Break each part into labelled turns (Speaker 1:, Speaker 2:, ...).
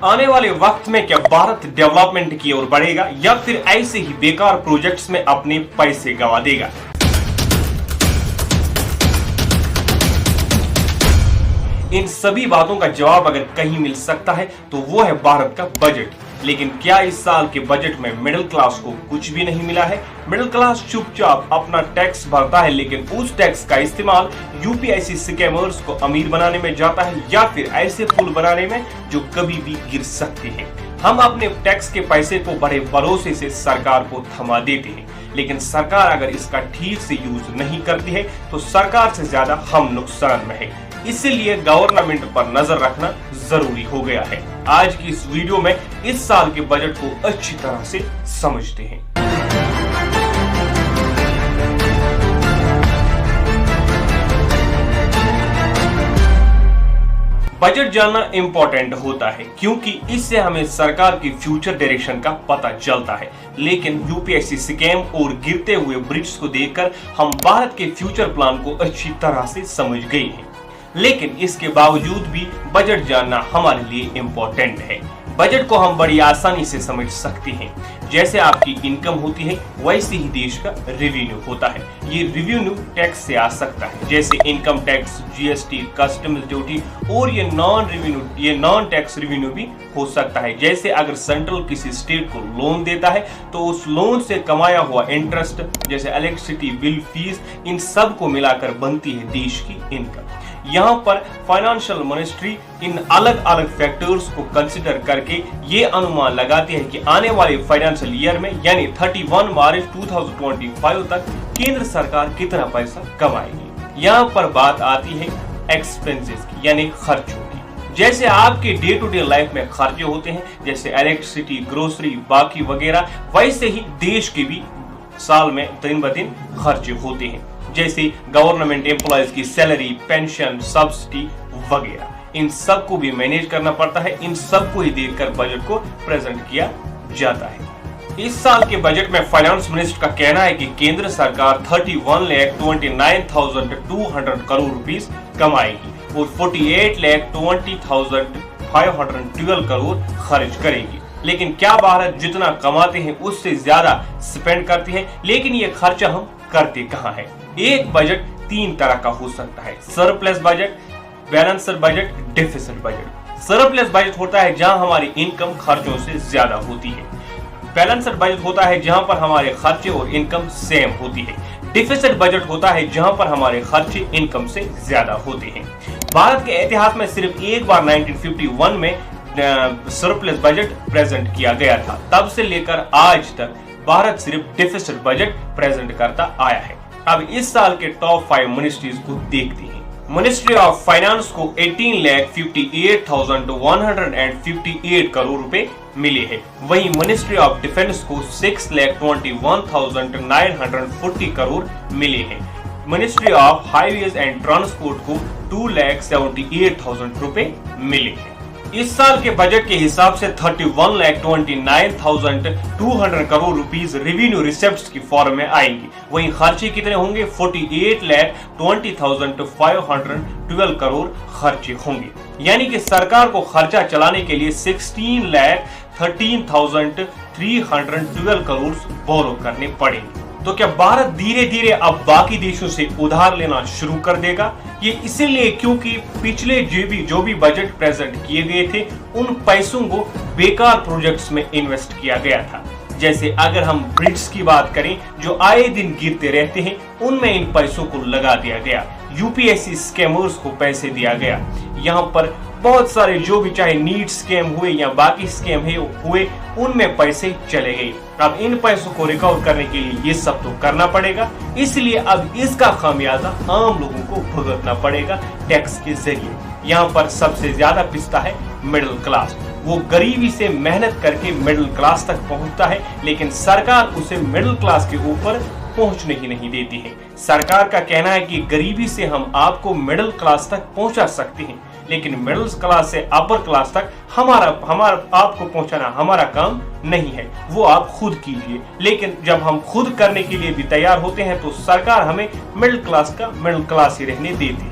Speaker 1: आने वाले वक्त में क्या भारत डेवलपमेंट की ओर बढ़ेगा या फिर ऐसे ही बेकार प्रोजेक्ट्स में अपने पैसे गंवा देगा? इन सभी बातों का जवाब अगर कहीं मिल सकता है तो वो है भारत का बजट। लेकिन क्या इस साल के बजट में मिडिल क्लास को कुछ भी नहीं मिला है? मिडिल क्लास चुपचाप अपना टैक्स भरता है, लेकिन उस टैक्स का इस्तेमाल यूपीएससी स्कैमर्स को अमीर बनाने में जाता है या फिर ऐसे पुल बनाने में जो कभी भी गिर सकते हैं। हम अपने टैक्स के पैसे को बड़े भरोसे से सरकार को थमा देते हैं, लेकिन सरकार अगर इसका ठीक से यूज नहीं करती है तो सरकार से ज्यादा हम नुकसान में है। इसीलिए गवर्नमेंट पर नजर रखना जरूरी हो गया है। आज की इस वीडियो में इस साल के बजट को अच्छी तरह से समझते हैं। बजट जानना इंपॉर्टेंट होता है क्योंकि इससे हमें सरकार की फ्यूचर डायरेक्शन का पता चलता है। लेकिन यूपीएससी स्कैम और गिरते हुए ब्रिज को देखकर हम भारत के फ्यूचर प्लान को अच्छी तरह से समझ गए हैं। लेकिन इसके बावजूद भी बजट जानना हमारे लिए इम्पोर्टेंट है। बजट को हम बड़ी आसानी से समझ सकते हैं। जैसे आपकी इनकम होती है वैसे ही देश का रेवेन्यू होता है। ये रेवेन्यू टैक्स से आ सकता है, जैसे income tax, GST, customs duty, और ये नॉन टैक्स रेवेन्यू भी हो सकता है। जैसे अगर सेंट्रल किसी स्टेट को लोन देता है तो उस लोन से कमाया हुआ इंटरेस्ट, जैसे इलेक्ट्रिसिटी बिल, फीस, इन सब को मिलाकर बनती है देश की इनकम। यहाँ पर फाइनेंशियल मिनिस्ट्री इन अलग अलग फैक्टर्स को कंसिडर करके ये अनुमान लगाती है कि आने वाले फाइनेंशियल ईयर में यानी 31 मार्च 2025 तक केंद्र सरकार कितना पैसा कमाएगी। यहाँ पर बात आती है एक्सपेंसेस की, यानी खर्चों की। जैसे आपके डे टू डे लाइफ में खर्चे होते हैं, जैसे इलेक्ट्रिसिटी, ग्रोसरी, बाकी वगैरह, वैसे ही देश के भी साल में दिन ब दिन खर्चे होते हैं, जैसे गवर्नमेंट एम्प्लॉयज की सैलरी, पेंशन, सब्सिडी वगैरह। इन सब को भी मैनेज करना पड़ता है। इन सब को ही देखकर बजट को प्रेजेंट किया जाता है। इस साल के बजट में फाइनेंस मिनिस्टर का कहना है कि केंद्र सरकार 31,29,200 करोड़ रुपीस कमाएगी और 48,20,512 करोड़ खर्च करेगी। लेकिन क्या भारत जितना कमाते हैं उससे ज्यादा स्पेंड करती है? लेकिन ये खर्चा हम करते कहाँ है? एक बजट तीन तरह का हो सकता है: surplus budget, balancer budget, deficit budget. Surplus budget होता है जहां हमारी इनकम खर्चों से ज्यादा होती है। बैलेंसर बजट होता है जहां पर हमारे खर्चे और इनकम सेम होती है। डेफिसिट बजट होता है जहां पर हमारे खर्चे इनकम से ज्यादा होते हैं। भारत के इतिहास में सिर्फ एक बार 1951 में सरप्लस बजट प्रेजेंट किया गया था। तब से लेकर आज तक भारत सिर्फ डेफिसिट बजट प्रेजेंट करता आया है। अब इस साल के टॉप 5 मिनिस्ट्रीज को देखते हैं। मिनिस्ट्री ऑफ फाइनेंस को 18,58,158 करोड़ रुपए मिले हैं। वहीं मिनिस्ट्री ऑफ डिफेंस को 6,21,940 करोड़ मिले हैं। Ministry of highways and transport को 2,78,000 रुपए मिले हैं। इस साल के बजट के हिसाब से 31,29,200 करोड़ रुपीस रेवेन्यू रिसिप्ट्स की फॉर्म में आएंगी। वहीं खर्चे कितने होंगे? 48,20,512 करोड़ खर्चे होंगे। यानी कि सरकार को खर्चा चलाने के लिए 16,13,312 करोड़ बोरो करने पड़ेंगे। तो क्या भारत धीरे धीरे अब बाकी देशों से उधार लेना शुरू कर देगा? ये इसीलिए क्योंकि पिछले जो भी बजट प्रेजेंट किए गए थे उन पैसों को बेकार प्रोजेक्ट्स में इन्वेस्ट किया गया था। जैसे अगर हम ब्रिड्स की बात करें जो आए दिन गिरते रहते हैं, उनमें इन पैसों को लगा दिया गया। यूपीएससी स्कैमर्स को पैसे दिया गया। यहाँ पर बहुत सारे जो भी चाहे नीट स्कैम हुए या बाकी स्कैम हुए, उनमें पैसे चले गए। अब इन पैसों को रिकवर करने के लिए ये सब तो करना पड़ेगा, इसलिए अब इसका खामियाजा आम लोगों को भुगतना पड़ेगा टैक्स के जरिए। यहाँ पर सबसे ज्यादा पिसता है मिडिल क्लास। वो गरीबी से मेहनत करके मिडिल क्लास तक पहुंचता है, लेकिन सरकार उसे मिडिल क्लास के ऊपर पहुंचने ही नहीं देती है। सरकार का कहना है कि गरीबी से हम आपको मिडिल क्लास तक पहुंचा सकते हैं, लेकिन मिडिल क्लास से अपर क्लास तक हमारा आपको पहुंचाना हमारा काम नहीं है, वो आप खुद कीजिए। लेकिन जब हम खुद करने के लिए भी तैयार होते हैं तो सरकार हमें मिडिल क्लास ही रहने देती है।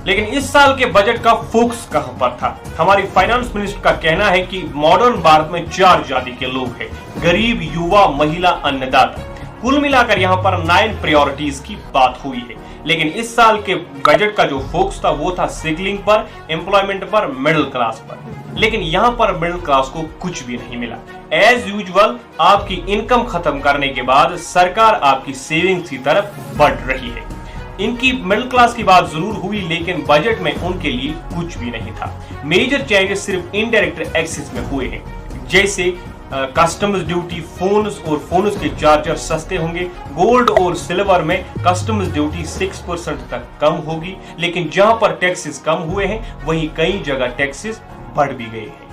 Speaker 1: लेकिन इस साल के बजट का फोकस कहां पर था? हमारी फाइनेंस मिनिस्टर का कहना है कि मॉडर्न भारत में 4 जाति के लोग हैं: गरीब, युवा, महिला, अन्नदाता। कुल मिलाकर यहाँ पर 9 प्रायोरिटीज की बात हुई है। लेकिन इस साल के बजट का जो फोकस था वो था सिगलिंग पर, एम्प्लॉयमेंट पर, मिडिल क्लास पर। लेकिन यहाँ पर मिडिल क्लास को कुछ भी नहीं मिला। एज यूजुअल आपकी इनकम खत्म करने के बाद सरकार आपकी सेविंग्स की तरफ बढ़ रही है। इनकी मिडिल क्लास की बात जरूर हुई, लेकिन बजट में उनके लिए कुछ भी नहीं था। मेजर चेंजेस सिर्फ इनडायरेक्ट एक्सेस में हुए हैं, जैसे कस्टम्स ड्यूटी, फोन्स और फोन्स के चार्जर सस्ते होंगे। गोल्ड और सिल्वर में कस्टम्स ड्यूटी 6% तक कम होगी। लेकिन जहां पर टैक्सेस कम हुए हैं वहीं कई जगह टैक्सेस बढ़ भी गए हैं।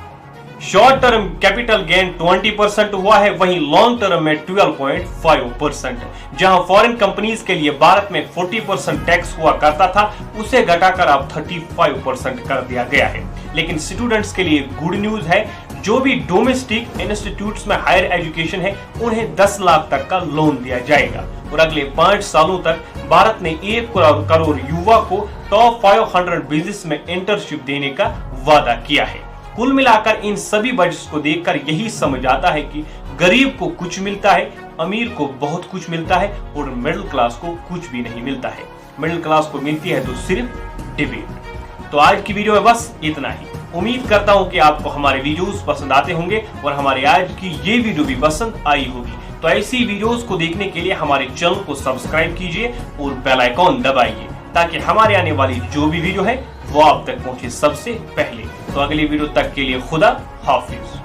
Speaker 1: शॉर्ट टर्म कैपिटल गेन 20% हुआ है, वहीं लॉन्ग टर्म में 12.5%। जहां फॉरेन कंपनीज के लिए भारत में 40% टैक्स हुआ करता था, उसे घटाकर अब 35% कर दिया गया है। लेकिन स्टूडेंट्स के लिए गुड न्यूज है, जो भी डोमेस्टिक इंस्टीट्यूट्स में हायर एजुकेशन है उन्हें 10 लाख तक का लोन दिया जाएगा। और अगले 5 सालों तक भारत ने 1 करोड़ युवा को टॉप 500 बिजनेस में इंटर्नशिप देने का वादा किया है। कुल मिलाकर इन सभी बजट्स को देखकर यही समझ आता है कि गरीब को कुछ मिलता है, अमीर को बहुत कुछ मिलता है और मिडिल क्लास को कुछ भी नहीं मिलता है। मिडिल क्लास को मिलती है तो सिर्फ डिबेट। तो आज की वीडियो में बस इतना ही। उम्मीद करता हूं कि आपको हमारे वीडियोस पसंद आते होंगे और हमारे आज की ये वीडियो भी पसंद आई होगी। तो ऐसी वीडियोस को देखने के लिए हमारे चैनल को सब्सक्राइब कीजिए और बेल आइकॉन दबाइए, ताकि हमारे आने वाली जो भी वीडियो है वो आप तक पहुंचे सबसे पहले। तो अगली वीडियो तक के लिए खुदा हाफिज।